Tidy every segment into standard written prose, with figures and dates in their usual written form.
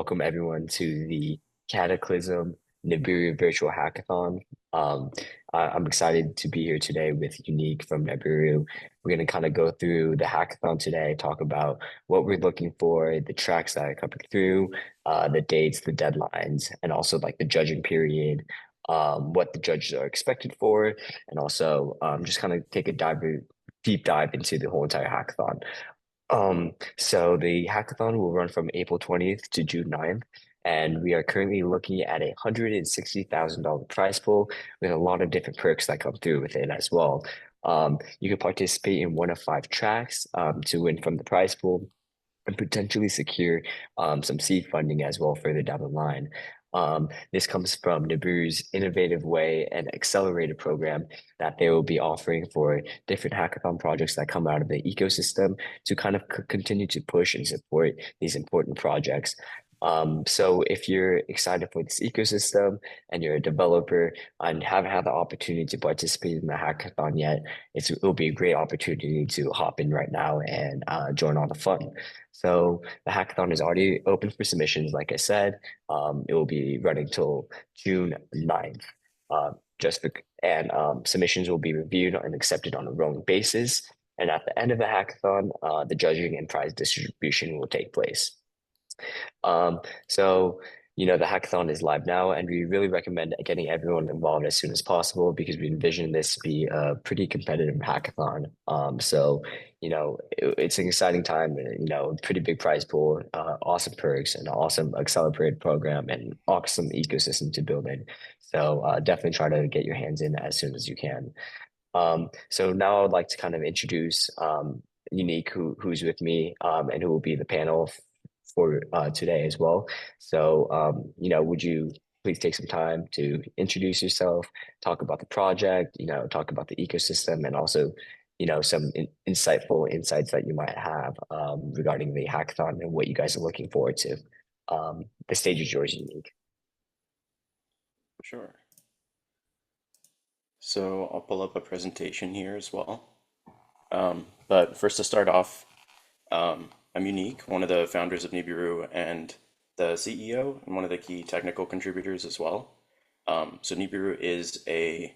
welcome everyone to the Cataclysm Nibiru Virtual Hackathon. Um, I'm excited to be here today with Unique from Nibiru. We're going to kind of go through the hackathon today, talk about what we're looking for, the tracks that are coming through, the dates, the deadlines, and also like the judging period, what the judges are expected for, and also just kind of take a deep dive into the whole entire hackathon. So the hackathon will run from April 20th to June 9th, and we are currently looking at a $160,000 prize pool with a lot of different perks that come through with it as well. You can participate in one of five tracks to win from the prize pool and potentially secure some seed funding as well further down the line. This comes from Nibiru's innovative way and accelerator program that they will be offering for different hackathon projects that come out of the ecosystem to kind of continue to push and support these important projects. So if you're excited for this ecosystem and you're a developer and haven't had the opportunity to participate in the hackathon yet, it'll be a great opportunity to hop in right now and join all the fun. So the hackathon is already open for submissions, like I said. It will be running till June 9th. Just for, and Submissions will be reviewed and accepted on a rolling basis. And at the end of the hackathon, the judging and prize distribution will take place. Um, so, the hackathon is live now, and we really recommend getting everyone involved as soon as possible because we envision this to be a pretty competitive hackathon. It's an exciting time, pretty big prize pool, awesome perks, and awesome accelerated program, and awesome ecosystem to build in. So, definitely try to get your hands in as soon as you can. So now I would like to kind of introduce Unique, who's with me, and who will be the panel for today as well. So, would you please take some time to introduce yourself, talk about the project, talk about the ecosystem, and also, some insightful insights that you might have regarding the hackathon and what you guys are looking forward to. The stage is yours, Unique. Sure. So I'll pull up a presentation here as well. But first to start off, I'm Unique, one of the founders of Nibiru and the CEO and one of the key technical contributors as well. So Nibiru is a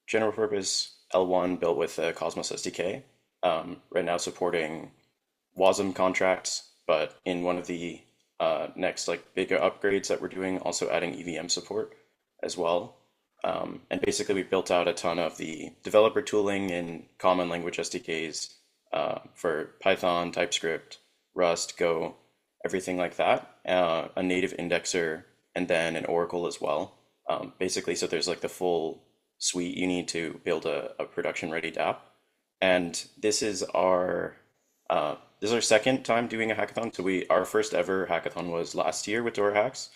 general purpose L1 built with the Cosmos SDK, right now supporting WASM contracts, but in one of the next like bigger upgrades that we're doing, also adding EVM support as well. And basically, we built out a ton of the developer tooling in common language SDKs for Python, TypeScript, Rust, Go, everything like that. A native indexer, and then an Oracle as well. Basically, so there's like the full suite you need to build a production-ready dApp. And this is our second time doing a hackathon. So our first ever hackathon was last year with DoraHacks,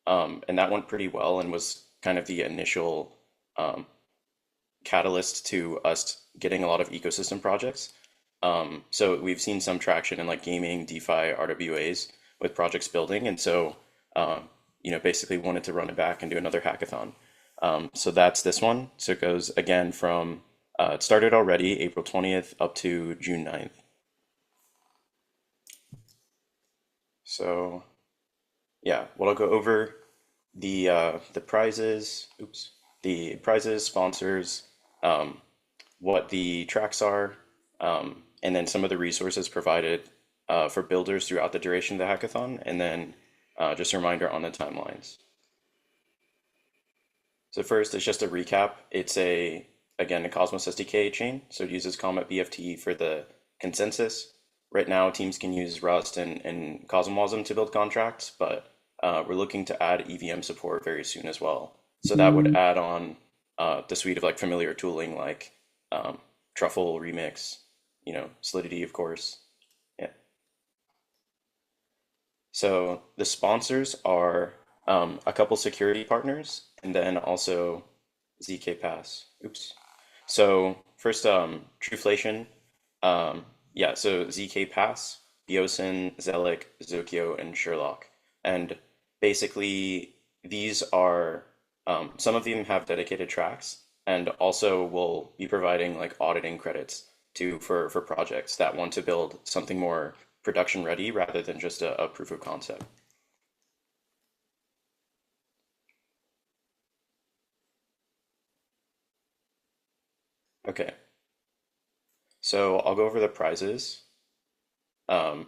and that went pretty well and was kind of the initial catalyst to us getting a lot of ecosystem projects. So we've seen some traction in like gaming, DeFi, RWAs with projects building, and so basically wanted to run it back and do another hackathon. So that's this one. So it goes again from it started already April 20th up to June 9th. So yeah, what I'll go over the prizes, the prizes, sponsors, what the tracks are, and then some of the resources provided for builders throughout the duration of the hackathon, and then just a reminder on the timelines. So first, it's just a recap. It's again, a Cosmos SDK chain, so it uses Comet BFT for the consensus. Right now, teams can use Rust and CosmWasm to build contracts, but we're looking to add EVM support very soon as well. So that would add on the suite of like familiar tooling like Truffle, Remix, Solidity, of course. Yeah. So the sponsors are a couple security partners and then also ZK Pass. Oops. So first, Truflation. Yeah, so ZK Pass, Biosin, Zelic, Zokyo, and Sherlock. And basically, these are some of them have dedicated tracks, and also will be providing like auditing credits for projects that want to build something more production ready rather than just a proof of concept. Okay, so I'll go over the prizes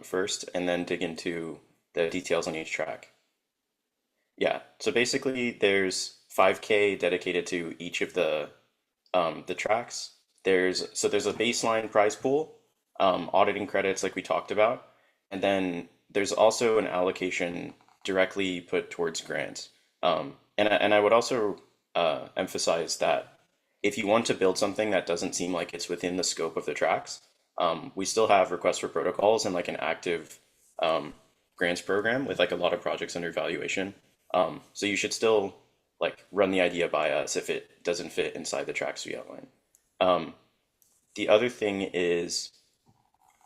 first and then dig into the details on each track. Yeah, so basically there's 5K dedicated to each of the tracks. There's a baseline prize pool, auditing credits like we talked about, and then there's also an allocation directly put towards grants. And I would also emphasize that if you want to build something that doesn't seem like it's within the scope of the tracks, we still have requests for protocols and like an active grants program with like a lot of projects under evaluation. So you should still like run the idea by us if it doesn't fit inside the tracks we outline. Um, the other thing is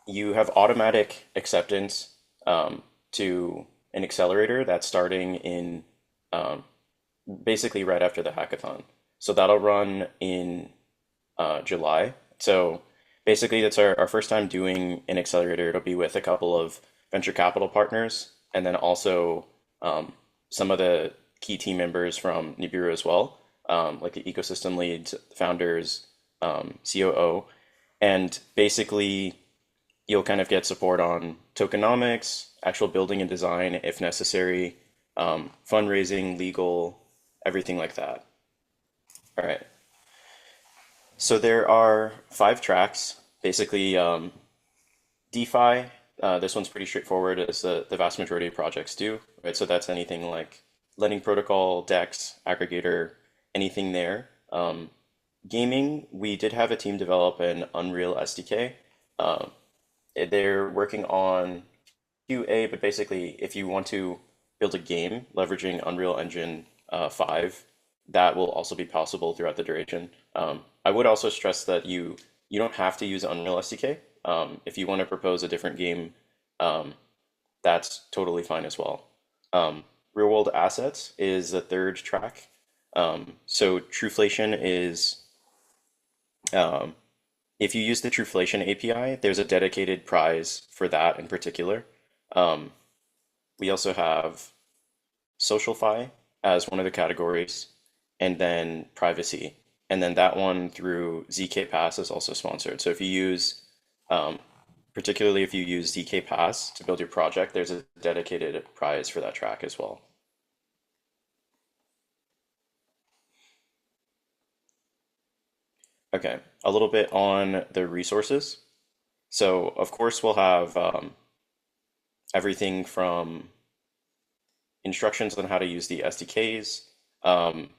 you have automatic acceptance to an accelerator that's starting in um, basically right after the hackathon. So that'll run in July. So basically, that's our first time doing an accelerator. It'll be with a couple of venture capital partners and then also some of the key team members from Nibiru as well, like the ecosystem leads, founders, COO. And basically, you'll kind of get support on tokenomics, actual building and design if necessary, fundraising, legal, everything like that. All right. So there are 5 tracks. Basically, DeFi. This one's pretty straightforward, as the vast majority of projects do, right? So that's anything like lending protocol, DEX, aggregator, anything there. Gaming, we did have a team develop an Unreal SDK. Um, they're working on QA, but basically, if you want to build a game leveraging Unreal Engine 5, that will also be possible throughout the duration. I would also stress that you don't have to use Unreal SDK. If you want to propose a different game, um, that's totally fine as well. Real world assets is the third track. So Trueflation is um, if you use the Trueflation API, there's a dedicated prize for that in particular. Um, we also have SocialFi as one of the categories, and then privacy. And then that one through ZK Pass is also sponsored. So if you use, um, particularly if you use ZK Pass to build your project, there's a dedicated prize for that track as well. Okay, a little bit on the resources. So of course we'll have everything from instructions on how to use the SDKs, um,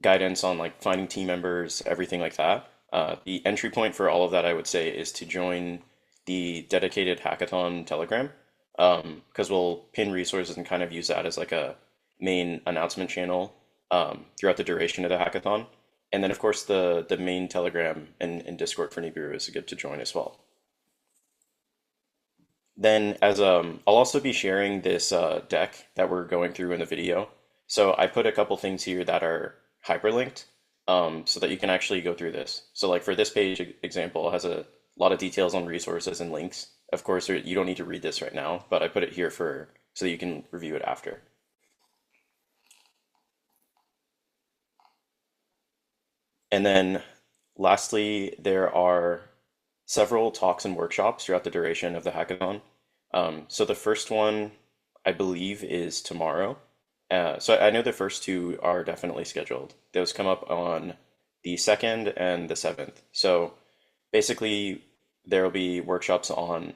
guidance on like finding team members, everything like that. The entry point for all of that, I would say, is to join the dedicated hackathon Telegram, because we'll pin resources and kind of use that as like a main announcement channel throughout the duration of the hackathon. And then, of course, the main Telegram and Discord for Nibiru is good to join as well. Then, as I'll also be sharing this deck that we're going through in the video. So I put a couple things here that are hyperlinked, so that you can actually go through this. So, like for this page example, it has a lot of details on resources and links. Of course, you don't need to read this right now, but I put it here for so that you can review it after. And then, lastly, there are several talks and workshops throughout the duration of the hackathon. So the first one, I believe, is tomorrow. So I know the first two are definitely scheduled. Those come up on the 2nd and the 7th. So basically, there will be workshops on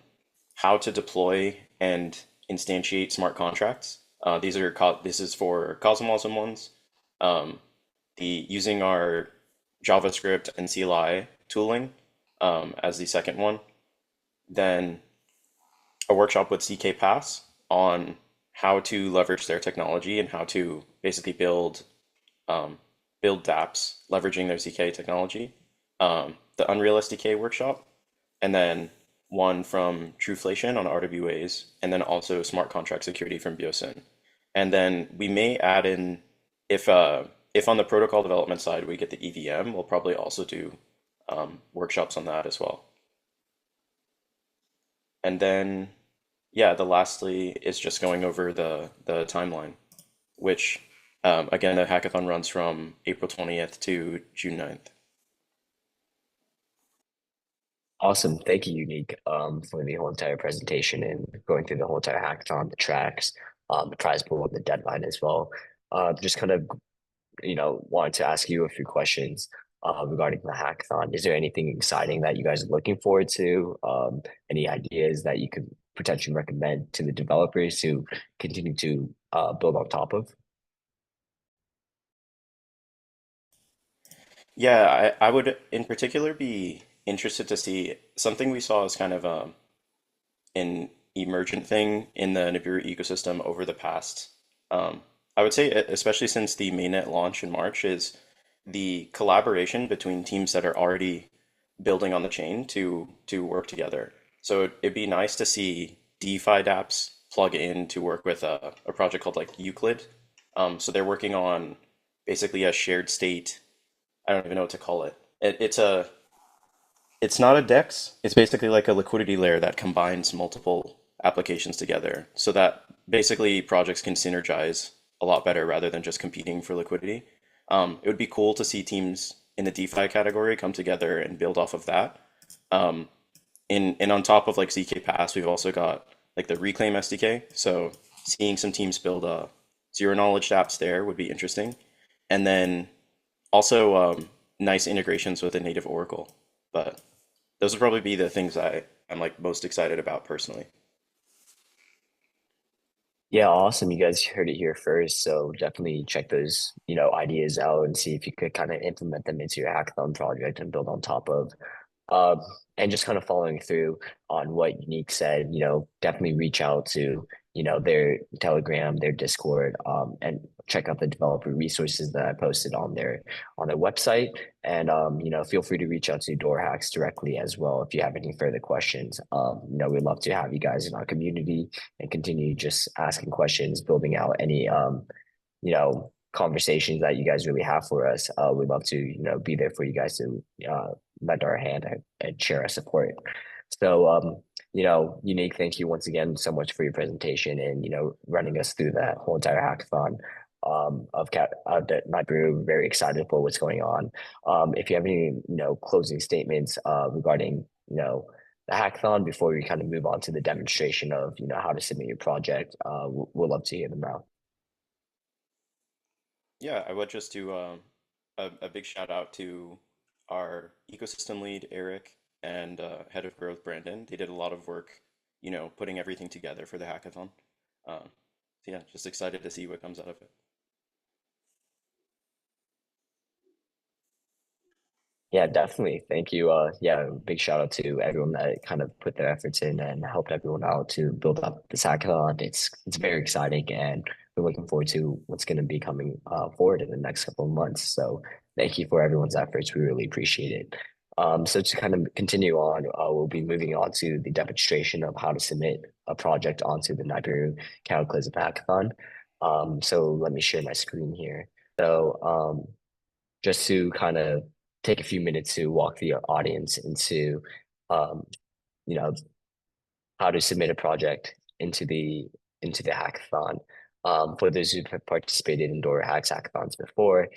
how to deploy and instantiate smart contracts. This is for Cosmos ones. Um, the using our JavaScript and CLI tooling as the second one. Then a workshop with CK Pass on how to leverage their technology and how to basically um, build dApps leveraging their ZK technology. The Unreal SDK workshop, and then one from Trueflation on RWAs, and then also smart contract security from Biosin. And then we may add in if on the protocol development side we get the EVM, we'll probably also do workshops on that as well. And then yeah, the lastly is just going over the timeline, which again the hackathon runs from April 20th to June 9th. Awesome. Thank you, Unique, for the whole entire presentation and going through the whole entire hackathon, the tracks, the prize pool, and the deadline as well. Just kind of, wanted to ask you a few questions regarding the hackathon. Is there anything exciting that you guys are looking forward to? Any ideas that you could potentially recommend to the developers to continue to build on top of? Yeah, I would in particular be interested to see something we saw as kind of an emergent thing in the Nibiru ecosystem over the past, I would say, especially since the mainnet launch in March, is the collaboration between teams that are already building on the chain to work together. So it'd be nice to see DeFi dApps plug in to work with a project called like Euclid. So they're working on basically a shared state. I don't even know what to call it. It's not a DEX. It's basically like a liquidity layer that combines multiple applications together so that basically projects can synergize a lot better rather than just competing for liquidity. It would be cool to see teams in the DeFi category come together and build off of that. Um, and on top of like ZK Pass, we've also got like the Reclaim SDK. So seeing some teams build zero knowledge apps there would be interesting. And then also nice integrations with a native Oracle. But those would probably be the things I'm like most excited about personally. Yeah, awesome. You guys heard it here first. So definitely check those, ideas out and see if you could kind of implement them into your hackathon project and build on top of. Um, and just kind of following through on what Unique said, definitely reach out to, their Telegram, their Discord, and check out the developer resources that I posted on their website. And feel free to reach out to DoraHacks directly as well if you have any further questions. We'd love to have you guys in our community and continue just asking questions, building out any conversations that you guys really have for us. We'd love to, be there for you guys to lend our hand and share our support. So, Unique, thank you once again so much for your presentation and, running us through that whole entire hackathon the Nibiru. Very excited for what's going on. If you have any, closing statements regarding, the hackathon before we kind of move on to the demonstration of, how to submit your project, we'll love to hear them out. Yeah, I would just do a big shout out to our ecosystem lead, Eric, and head of growth, Brandon. They did a lot of work, putting everything together for the hackathon. So yeah, just excited to see what comes out of it. Yeah, definitely. Thank you. Yeah, big shout out to everyone that kind of put their efforts in and helped everyone out to build up this hackathon. It's very exciting, and we're looking forward to what's going to be coming forward in the next couple of months. So thank you for everyone's efforts. We really appreciate it. So to kind of continue on, we'll be moving on to the demonstration of how to submit a project onto the Nibiru Cataclysm Hackathon. So let me share my screen here. So just to kind of take a few minutes to walk the audience into um, you know how to submit a project into the hackathon. For those who have participated in DoraHacks hackathons before,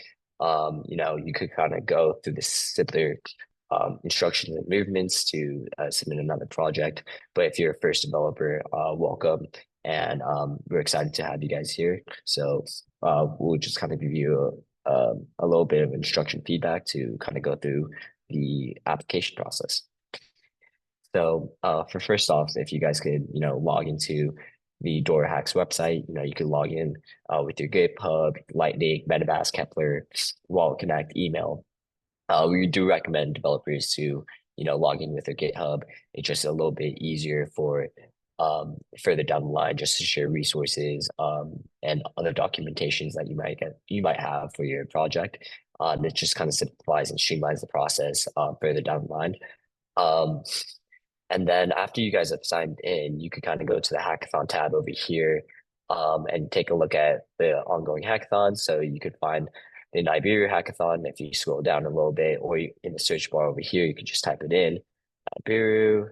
you could kind of go through the simpler instructions and movements to submit another project. But if you're a first developer, welcome, and we're excited to have you guys here. So we'll just kind of give you a little bit of instruction feedback to kind of go through the application process. So for first off, if you guys could, log into the DoraHacks website, you could log in with your GitHub, Lightning, MetaMask, Kepler, Wallet Connect, email. We do recommend developers to, log in with their GitHub. It's just a little bit easier for further down the line just to share resources and other documentations that you might have for your project. It just kind of simplifies and streamlines the process further down the line. Um, and then after you guys have signed in, you could kind of go to the hackathon tab over here and take a look at the ongoing hackathons. So you could find the Nibiru hackathon if you scroll down a little bit, or in the search bar over here, you could just type it in, Nibiru,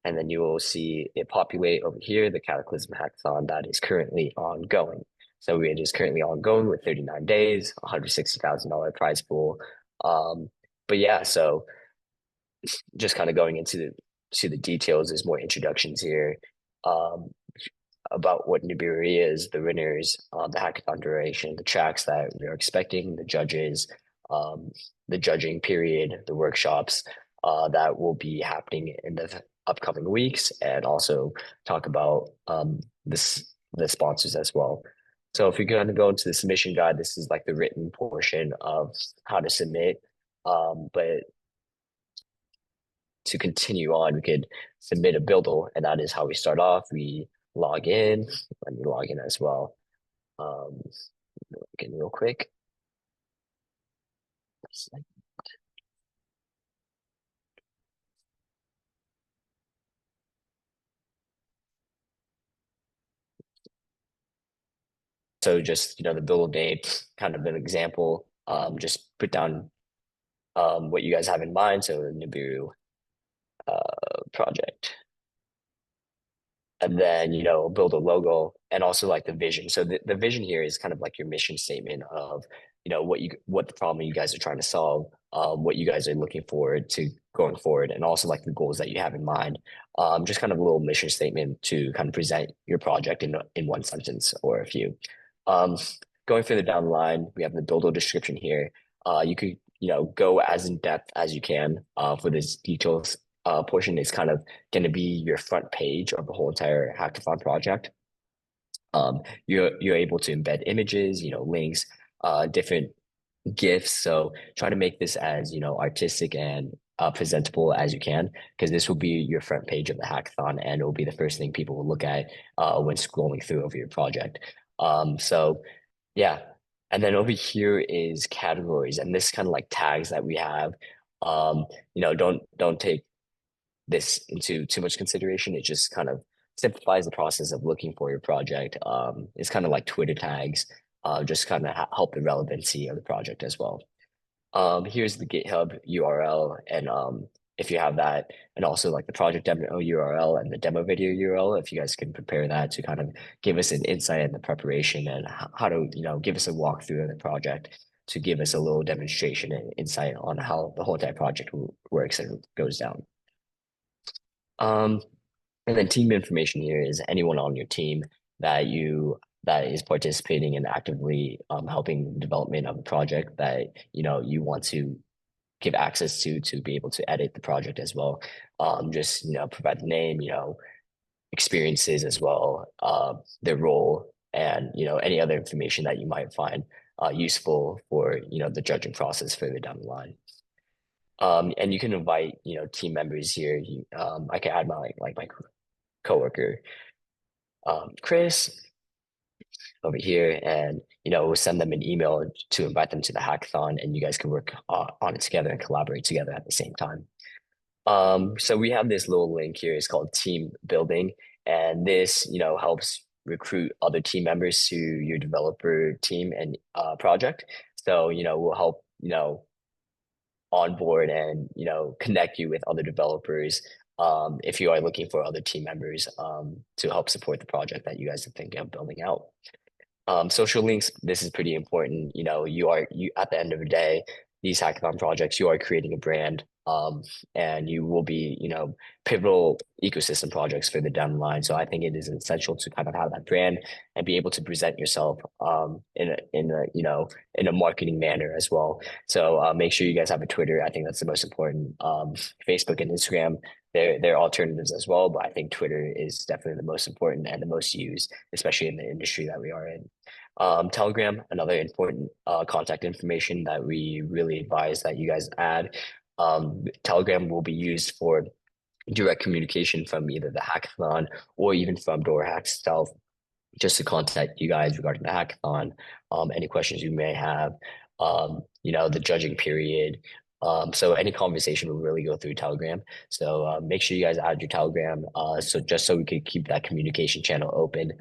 and then you will see it populate over here, the Cataclysm hackathon that is currently ongoing. So it is currently ongoing with 39 days, $160,000 prize pool. But yeah, so just kind of going into the details, there's more introductions here. Um, about what Nibiru is, the winners, the hackathon duration, the tracks that we are expecting, the judges, um, the judging period, the workshops that will be happening in the upcoming weeks, and also talk about the sponsors as well. So if you're going to go into the submission guide, this is like the written portion of how to submit. But to continue on, we could submit a buildle, and that is how we start off. We log in. Let me log in as well. Um, Again, real quick. So just, the build name, kind of an example. Just put down what you guys have in mind. So Nibiru project. And then build a logo and also like the vision. So the vision here is kind of like your mission statement of what the problem you guys are trying to solve, what you guys are looking forward to going forward, and also like the goals that you have in mind. Just kind of a little mission statement to kind of present your project in one sentence or a few. um, Going further down the line, we have the builder description here. You could go as in depth as you can for this details portion. Is kind of going to be your front page of the whole entire hackathon project. You're able to embed images, links, different GIFs. So try to make this as artistic and presentable as you can, because this will be your front page of the hackathon, and it will be the first thing people will look at when scrolling through over your project. So yeah, and then over here is categories, and this kind of like tags that we have. Don't take this into too much consideration. It just kind of simplifies the process of looking for your project. It's kind of like Twitter tags, just kind of help the relevancy of the project as well. Here's the GitHub URL, and if you have that, and also like the project demo URL and the demo video URL, if you guys can prepare that to kind of give us an insight in the preparation and how to, give us a walkthrough of the project to give us a little demonstration and insight on how the whole entire project works and goes down. Um, and then team information here is anyone on your team that is participating and actively helping the development of a project that you want to give access to be able to edit the project as well. Just provide the name, experiences as well, their role, and any other information that you might find useful for the judging process further down the line. And you can invite team members here. I can add my coworker Chris over here, and we'll send them an email to invite them to the hackathon, and you guys can work on it together and collaborate together at the same time. So we have this little link here. It's called team building, and this helps recruit other team members to your developer team and project. So we'll help onboard and connect you with other developers if you are looking for other team members to help support the project that you guys are thinking of building out. Social links, this is pretty important. You at the end of the day, these hackathon projects, you are creating a brand, and you will be, pivotal ecosystem projects for the down the line. So I think it is essential to kind of have that brand and be able to present yourself in a marketing manner as well. So make sure you guys have a Twitter. I think that's the most important. Facebook and Instagram, they're alternatives as well, but I think Twitter is definitely the most important and the most used, especially in the industry that we are in. Telegram, another important contact information that we really advise that you guys add. Telegram will be used for direct communication from either the hackathon or even from DoraHacks itself, just to contact you guys regarding the hackathon, any questions you may have, the judging period. So any conversation will really go through Telegram. So make sure you guys add your Telegram, so just so we could keep that communication channel open,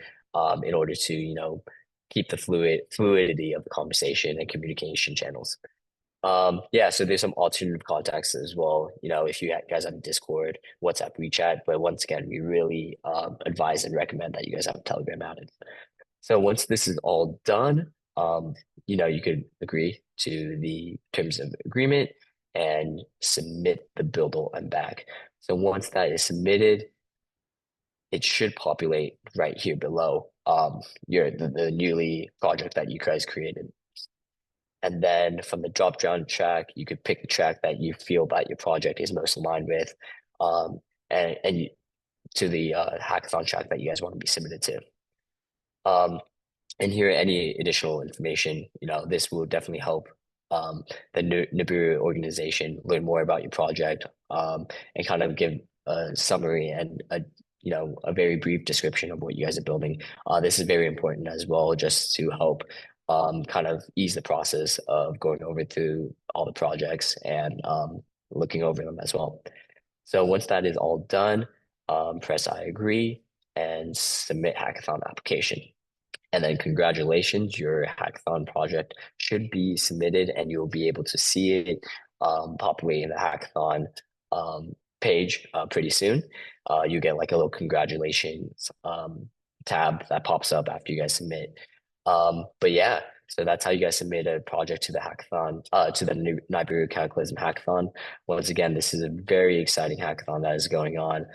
in order to keep the fluidity of the conversation and communication channels. Yeah, so there's some alternative contacts as well. If you guys have Discord, WhatsApp, WeChat, but once again, we really advise and recommend that you guys have Telegram added. So once this is all done, you could agree to the terms of agreement. and submit the buildle and back. So once that is submitted, it should populate right here below the newly project that you guys created. And then from the drop down track, you could pick the track that you feel that your project is most aligned with, um, and you, to the hackathon track that you guys want to be submitted to. Um, and here, any additional information, this will definitely help the Nibiru organization learn more about your project, and kind of give a summary and a very brief description of what you guys are building. This is very important as well, just to help kind of ease the process of going over through all the projects and looking over them as well. So once that is all done, press I agree and submit hackathon application. And then congratulations, your hackathon project should be submitted and you'll be able to see it populate in the hackathon page pretty soon. You get like a little congratulations tab that pops up after you guys submit. But yeah, so that's how you guys submit a project to the hackathon, to the Nibiru Cataclysm Hackathon. Once again, this is a very exciting hackathon that is going on.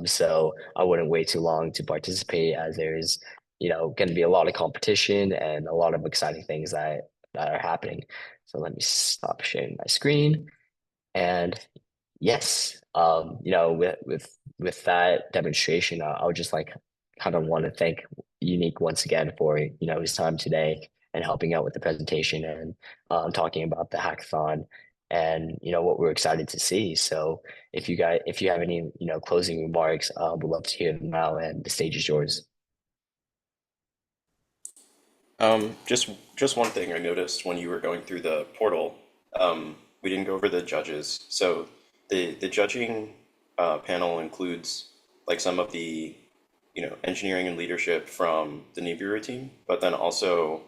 So I wouldn't wait too long to participate as there's going to be a lot of competition and a lot of exciting things that are happening. So let me stop sharing my screen. And yes, with that demonstration, I would just like kind of want to thank Unique once again for his time today and helping out with the presentation and talking about the hackathon and what we're excited to see. So if you have any closing remarks, we'd love to hear them now, and the stage is yours. Just one thing I noticed when you were going through the portal, we didn't go over the judges. So the judging panel includes like some of the engineering and leadership from the Nibiru team, but then also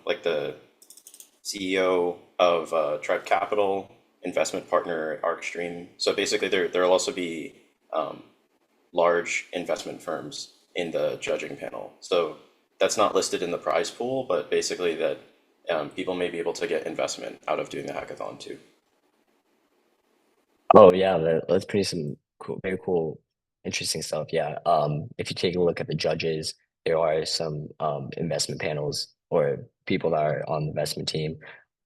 like the CEO of Tribe Capital, investment partner at ArcStream. So basically, there'll also be um, large investment firms in the judging panel. So that's not listed in the prize pool, but basically that people may be able to get investment out of doing the hackathon too. Oh yeah, that's pretty some cool, very cool, interesting stuff. Yeah. If you take a look at the judges, there are some investment panels or people that are on the investment team.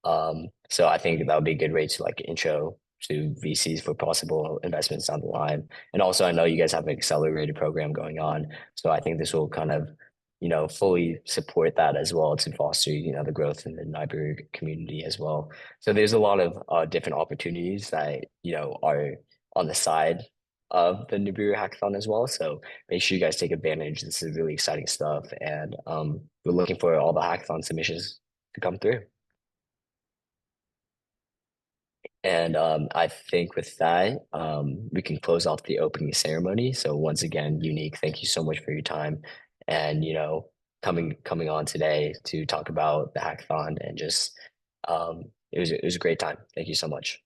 So I think that would be a good way to like intro to VCs for possible investments down the line. And also, I know you guys have an accelerated program going on, so I think this will kind of fully support that as well to foster the growth in the Nibiru community as well. So there's a lot of different opportunities that are on the side of the Nibiru Hackathon as well. So make sure you guys take advantage. This is really exciting stuff, and we're looking for all the hackathon submissions to come through. And I think with that, we can close off the opening ceremony. So once again, Unique, thank you so much for your time, and coming on today to talk about the hackathon and just it was a great time. Thank you so much.